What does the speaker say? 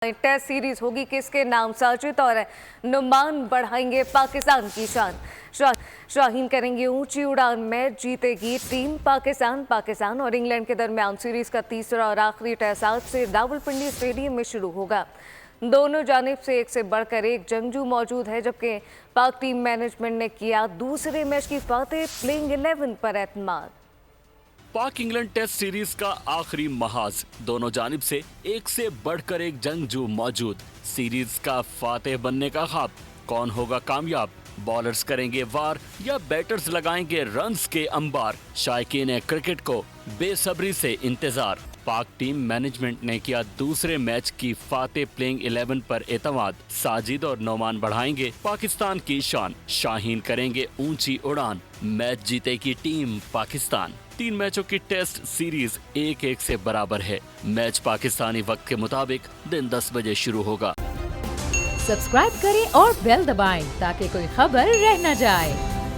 Test series होगी किसके नाम साजिद और नुमान बढ़ाएंगे पाकिस्तान की शान। शाहीन करेंगे ऊंची उड़ान, मैच जीतेगी टीम पाकिस्तान और इंग्लैंड के दरमियान सीरीज का तीसरा और आखिरी टेस्ट आज से रावलपिंडी स्टेडियम में शुरू होगा। दोनों जानिब से एक से बढ़कर एक जंगजू मौजूद है, जबकि पाक टीम मैनेजमेंट ने किया दूसरे मैच की फातेह प्लेइंग 11 पर एतमाद। पाक इंग्लैंड टेस्ट सीरीज का आखिरी महाज, दोनों जानिब से एक से बढ़कर एक जंगजू मौजूद। सीरीज का फातेह बनने का ख्वाब, कौन होगा कामयाब? बॉलर्स करेंगे वार या बैटर्स लगाएंगे रन्स के अंबार? शायकीन क्रिकेट को बेसब्री से इंतजार। पाक टीम मैनेजमेंट ने किया दूसरे मैच की फातेह प्लेइंग 11 पर एतमाद। साजिद और नोमान बढ़ाएंगे पाकिस्तान की शान। शाहीन करेंगे ऊंची उड़ान, मैच जीतेगी टीम पाकिस्तान। 3 मैचों की टेस्ट सीरीज 1-1 से बराबर है। मैच पाकिस्तानी वक्त के मुताबिक दिन 10 बजे शुरू होगा। सब्सक्राइब करें और बेल दबाएं ताकि कोई खबर रह न जाए।